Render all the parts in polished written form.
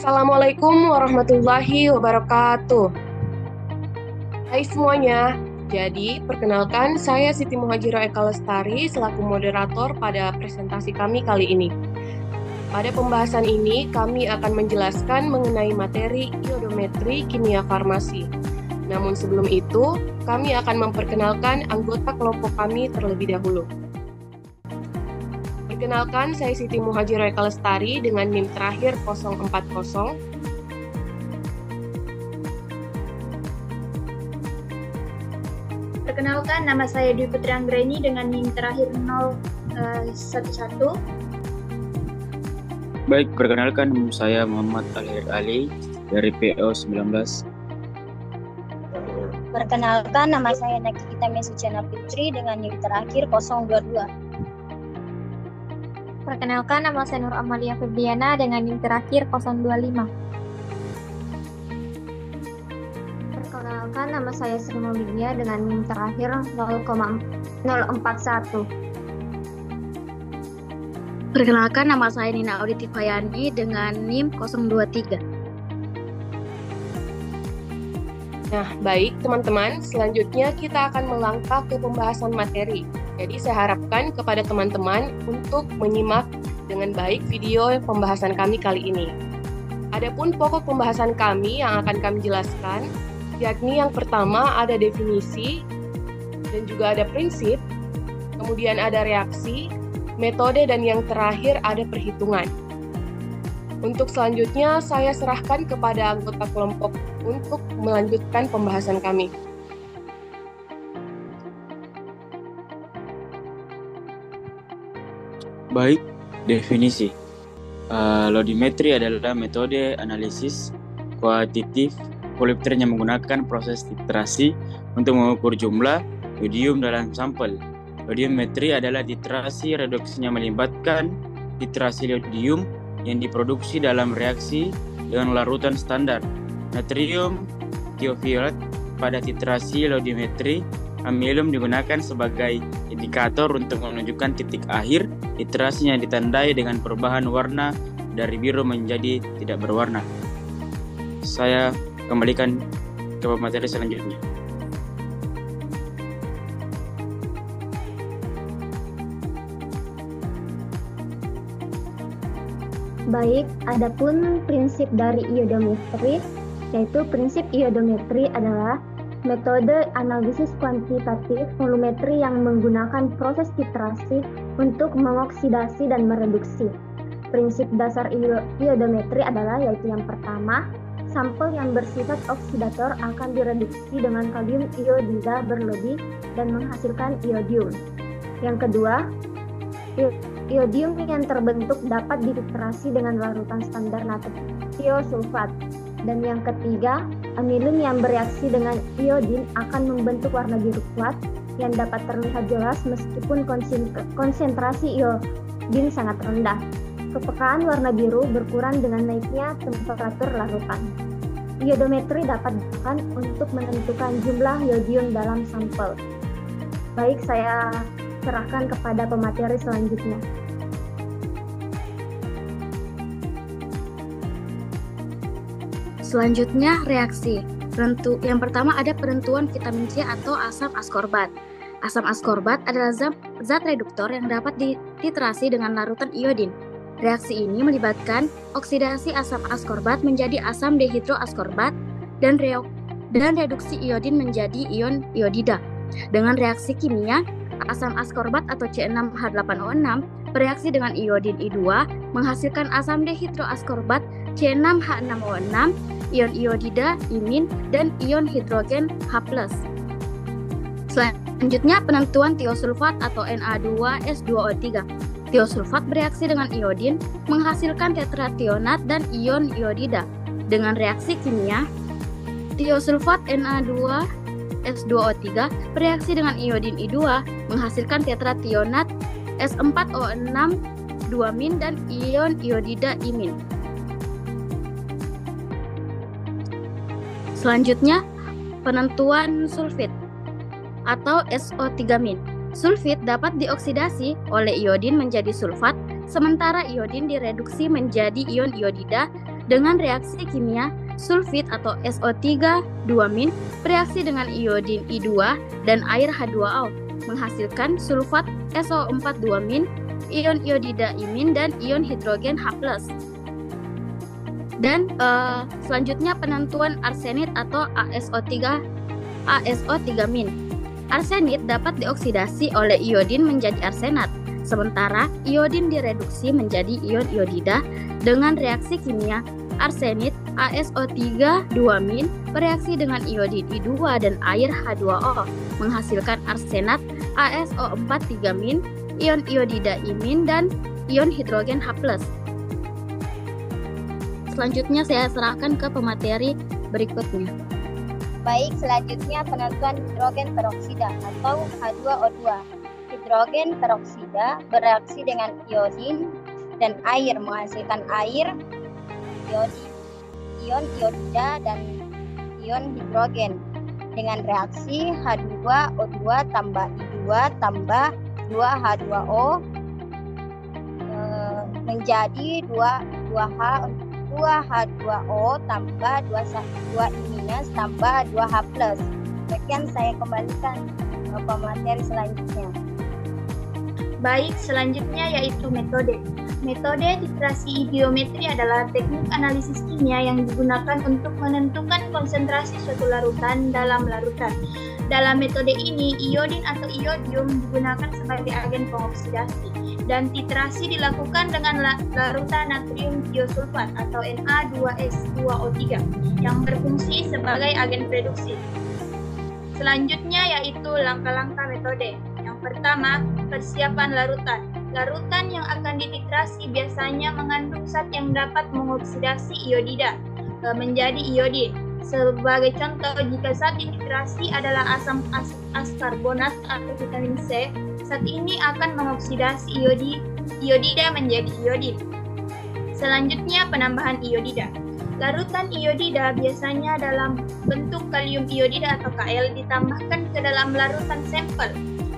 Assalamualaikum warahmatullahi wabarakatuh. Hai semuanya, jadi perkenalkan saya Siti Muhajirah Eka Lestari selaku moderator pada presentasi kami kali ini. Pada pembahasan ini kami akan menjelaskan mengenai materi iodometri kimia farmasi. Namun sebelum itu, kami akan memperkenalkan anggota kelompok kami terlebih dahulu. Perkenalkan, saya Siti Muhajirah Eka Lestari dengan NIM terakhir 040. Perkenalkan, nama saya Dwi Putri Anggreni dengan NIM terakhir 011. Baik, perkenalkan saya Muhammad Ali dari PO 19. Perkenalkan, nama saya Nakita Mesuciana Fitri dengan NIM terakhir 022. Perkenalkan, nama saya Nur Amalia Febriana dengan NIM terakhir 025. Perkenalkan, nama saya Sri Maulidia dengan NIM terakhir 041. Perkenalkan, nama saya Nina Auditi Fayani dengan NIM 023. Nah, baik teman-teman, selanjutnya kita akan melangkah ke pembahasan materi. Jadi saya harapkan kepada teman-teman untuk menyimak dengan baik video pembahasan kami kali ini. Adapun pokok pembahasan kami yang akan kami jelaskan, yakni yang pertama ada definisi, dan juga ada prinsip, kemudian ada reaksi, metode, dan yang terakhir ada perhitungan. Untuk selanjutnya, saya serahkan kepada anggota kelompok untuk melanjutkan pembahasan kami. Baik, definisi. Lodimetri adalah metode analisis kuantitatif polimeter yang menggunakan proses titrasi untuk mengukur jumlah iodium dalam sampel. Iodiometri adalah titrasi reduksinya melibatkan titrasi iodium yang diproduksi dalam reaksi dengan larutan standar. Natrium thiofluoride pada titrasi iodiometri. Amilum digunakan sebagai indikator untuk menunjukkan titik akhir titrasinya ditandai dengan perubahan warna dari biru menjadi tidak berwarna. Saya kembalikan ke materi selanjutnya. Baik, adapun prinsip dari iodometri, yaitu prinsip iodometri adalah metode analisis kuantitatif volumetri yang menggunakan proses titrasi untuk mengoksidasi dan mereduksi. Prinsip dasar iodometri adalah yaitu yang pertama, sampel yang bersifat oksidator akan direduksi dengan kalium iodida berlebih dan menghasilkan iodium. Yang kedua, iodium yang terbentuk dapat dititrasi dengan larutan standar natrio sulfat. Dan yang ketiga, amilum yang bereaksi dengan iodin akan membentuk warna biru kuat yang dapat terlihat jelas meskipun konsentrasi iodin sangat rendah. Kepekaan warna biru berkurang dengan naiknya temperatur larutan. Iodometri dapat digunakan untuk menentukan jumlah iodium dalam sampel. Baik, saya serahkan kepada pemateri selanjutnya. Selanjutnya, reaksi. Yang pertama ada penentuan vitamin C atau asam askorbat. Asam askorbat adalah zat reduktor yang dapat dititrasi dengan larutan iodin. Reaksi ini melibatkan oksidasi asam askorbat menjadi asam dehidroaskorbat dan reduksi iodin menjadi ion iodida. Dengan reaksi kimia, asam askorbat atau C6H8O6 bereaksi dengan iodin I2 menghasilkan asam dehidroaskorbat C6H6O6, ion iodida, imin, dan ion hidrogen H+. Selanjutnya, penentuan tiosulfat atau Na2S2O3. Tiosulfat bereaksi dengan iodin menghasilkan tetrationat dan ion iodida. Dengan reaksi kimia, tiosulfat Na2S2O3 bereaksi dengan iodin I2 menghasilkan tetrationat S4O6 2-min dan ion iodida imin. Selanjutnya, penentuan sulfit atau SO3-min. Sulfit dapat dioksidasi oleh iodin menjadi sulfat, sementara iodin direduksi menjadi ion iodida Dengan reaksi kimia, sulfit atau SO3 2- bereaksi dengan iodin I2 dan air H2O menghasilkan sulfat SO4 2-, ion iodida I- dan ion hidrogen H+. Dan selanjutnya penentuan arsenit atau ASO3-. Arsenit dapat dioksidasi oleh iodin menjadi arsenat, sementara iodin direduksi menjadi ion iodida dengan reaksi kimia. Arsenit ASO3 2- bereaksi dengan iodin I2 dan air H2O menghasilkan arsenat ASO4 3-, ion iodida I- dan ion hidrogen H+. Selanjutnya saya serahkan ke pemateri berikutnya. Baik, selanjutnya penentuan hidrogen peroksida atau H2O2. Hidrogen peroksida bereaksi dengan iodin dan air menghasilkan air, ion iodida, dan ion hidrogen dengan reaksi H2O2 tambah I2 tambah 2H2O menjadi 2H2O tambah 2I- tambah 2H+. Sekian, saya kembalikan ke pemateri selanjutnya. Baik, selanjutnya yaitu metode. Metode titrasi idiometri adalah teknik analisis kimia yang digunakan untuk menentukan konsentrasi suatu larutan dalam larutan. Dalam metode ini, iodin atau iodium digunakan sebagai agen pengoksidasi dan titrasi dilakukan dengan larutan natrium tiosulfat atau Na2S2O3 yang berfungsi sebagai agen reduksi. Selanjutnya yaitu langkah-langkah metode. Yang pertama, persiapan larutan. Larutan yang akan dititrasi biasanya mengandung zat yang dapat mengoksidasi iodida menjadi iodin. Sebagai contoh, jika zat dititrasi adalah asam askarbonat atau vitamin C, zat ini akan mengoksidasi iodida menjadi iodin. Selanjutnya, penambahan iodida. Larutan iodida biasanya dalam bentuk kalium iodida atau Kl ditambahkan ke dalam larutan sampel.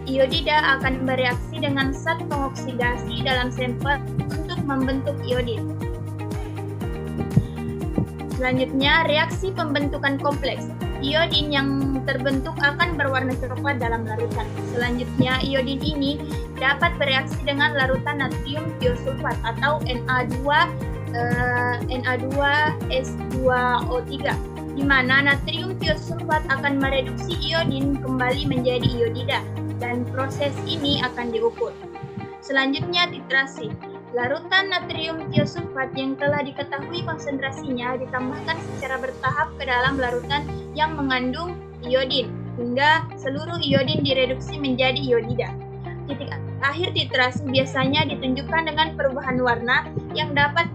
Iodida akan bereaksi dengan zat pengoksidasi dalam sampel untuk membentuk iodin. Selanjutnya, reaksi pembentukan kompleks. Iodin yang terbentuk akan berwarna coklat dalam larutan. Selanjutnya, iodin ini dapat bereaksi dengan larutan natrium tiosulfat atau Na2S2O3, di mana natrium tiosulfat akan mereduksi iodin kembali menjadi iodida, dan proses ini akan diukur. Selanjutnya, titrasi. Larutan natrium tiosulfat yang telah diketahui konsentrasinya ditambahkan secara bertahap ke dalam larutan yang mengandung iodin, hingga seluruh iodin direduksi menjadi iodida. Titik akhir titrasi biasanya ditunjukkan dengan perubahan warna yang dapat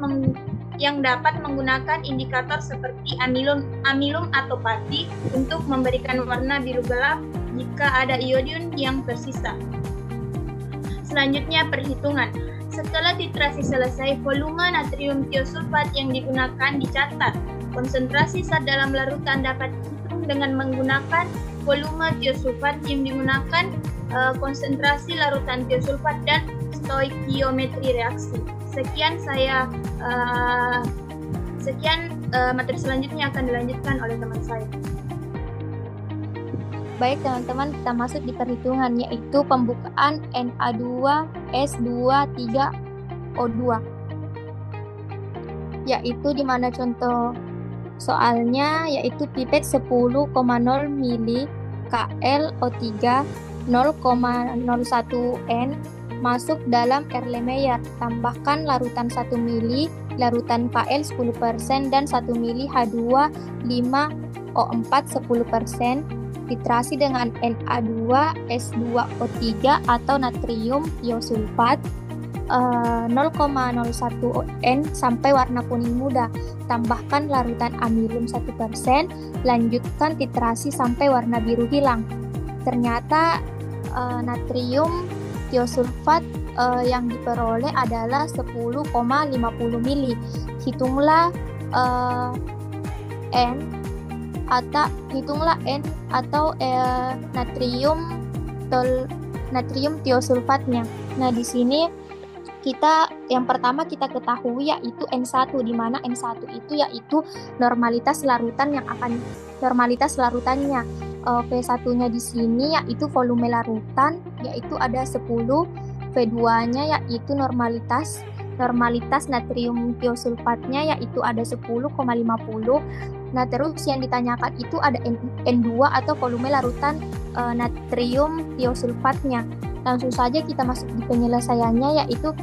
menggunakan indikator seperti amilum atau pati untuk memberikan warna biru gelap jika ada iodin yang tersisa. Selanjutnya, perhitungan. Setelah titrasi selesai, volume natrium tiosulfat yang digunakan dicatat. Konsentrasi zat dalam larutan dapat dihitung dengan menggunakan volume tiosulfat yang digunakan, konsentrasi larutan tiosulfat, dan stoikiometri reaksi. Sekian materi selanjutnya akan dilanjutkan oleh teman saya. Baik teman-teman, kita masuk di perhitungan, yaitu pembukaan Na2S23O2, yaitu di mana contoh soalnya yaitu pipet 10,0 mili KlO3 0,01 N masuk dalam Erlenmeyer. Tambahkan larutan 1 mili, larutan Kl 10% dan 1 mili H2 5O4 10%. Titrasi dengan Na2S2O3 atau natrium tiosulfat 0,01 N sampai warna kuning muda. Tambahkan larutan amilum 1%, lanjutkan titrasi sampai warna biru hilang. Ternyata natrium tiosulfat yang diperoleh adalah 10,50 mili. Hitunglah N atau natrium tiosulfatnya. Nah, di sini yang pertama kita ketahui yaitu N1, di mana N1 itu yaitu normalitas larutannya. V1-nya di sini yaitu volume larutan, yaitu ada 10. V2-nya yaitu normalitas natrium tiosulfatnya yaitu ada 10,50. Nah, terus yang ditanyakan itu ada N2 atau volume larutan natrium tiosulfatnya. Langsung saja kita masuk di penyelesaiannya, yaitu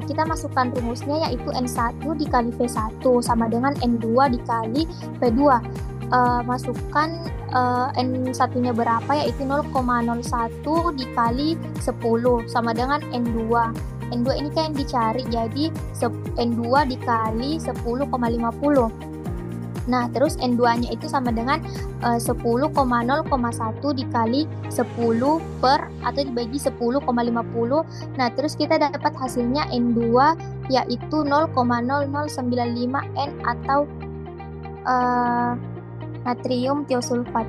kita masukkan rumusnya yaitu N1 dikali V1 sama dengan N2 dikali V2. Masukkan N1-nya berapa, yaitu 0,01 dikali 10 sama dengan N2. N2 ini kan yang dicari, jadi N2 dikali 10,50. Nah, terus N2-nya itu sama dengan 10,0,1 dikali 10 per atau dibagi 10,50. Nah, terus kita dapat hasilnya N2 yaitu 0,0095 N atau natrium tiosulfat.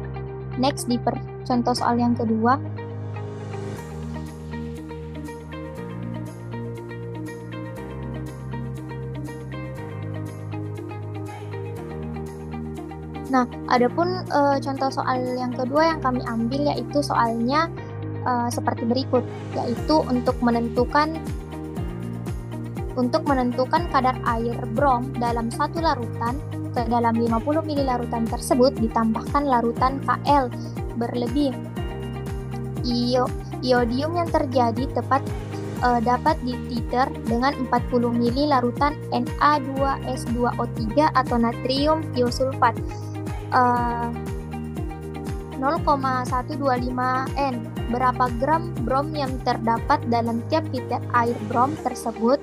Next, di contoh soal yang kedua. Nah, adapun contoh soal yang kedua yang kami ambil yaitu soalnya seperti berikut, yaitu untuk menentukan kadar air brom dalam satu larutan. Ke dalam 50 ml larutan tersebut ditambahkan larutan Kl berlebih. Iodium yang terjadi dapat dititer dengan 40 ml larutan Na2S2O3 atau natrium tiosulfat 0,125 N. Berapa gram brom yang terdapat dalam tiap liter air brom tersebut?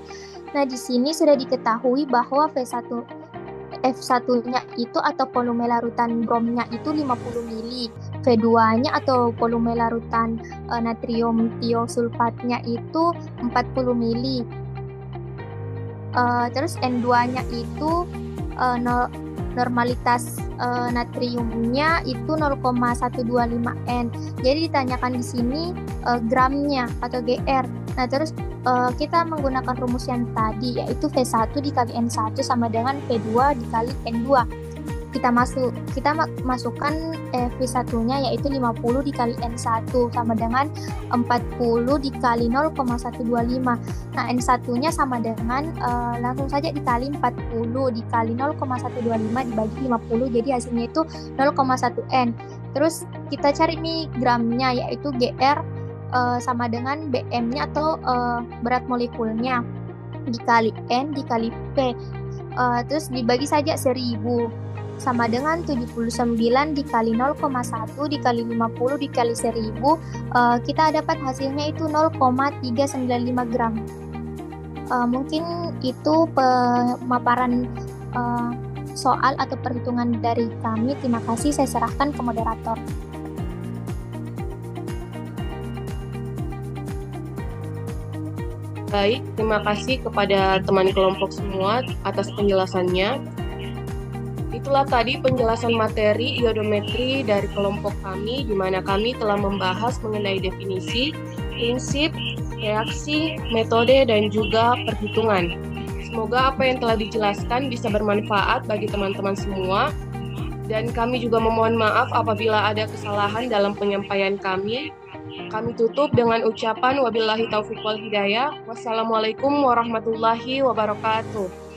Nah, di sini sudah diketahui bahwa F1-nya itu atau volume larutan bromnya itu 50 ml, V2-nya atau volume larutan natrium tiosulfatnya itu 40 ml. Terus N2-nya itu normalitas natriumnya itu 0,125 N. Jadi ditanyakan di sini gramnya atau GR. Nah, terus kita menggunakan rumus yang tadi yaitu V1 dikali N1 sama dengan V2 dikali N2. Kita masukkan V1-nya yaitu 50 dikali N1 sama dengan 40 dikali 0,125. Nah, N1-nya sama dengan langsung saja dikali 40 dikali 0,125 dibagi 50, jadi hasilnya itu 0,1 N. Terus kita cari nih gramnya yaitu GR sama dengan BM-nya atau berat molekulnya dikali N dikali P. Terus dibagi saja 1000 sama dengan 79 dikali 0,1 dikali 50 dikali 1000. Kita dapat hasilnya itu 0,395 gram. Mungkin itu pemaparan soal atau perhitungan dari kami. Terima kasih, saya serahkan ke moderator. Baik, terima kasih kepada teman kelompok semua atas penjelasannya. Itulah tadi penjelasan materi iodometri dari kelompok kami, di mana kami telah membahas mengenai definisi, prinsip, reaksi, metode, dan juga perhitungan. Semoga apa yang telah dijelaskan bisa bermanfaat bagi teman-teman semua. Dan kami juga memohon maaf apabila ada kesalahan dalam penyampaian kami. Kami tutup dengan ucapan wabillahi taufiq wal hidayah. Wassalamualaikum warahmatullahi wabarakatuh.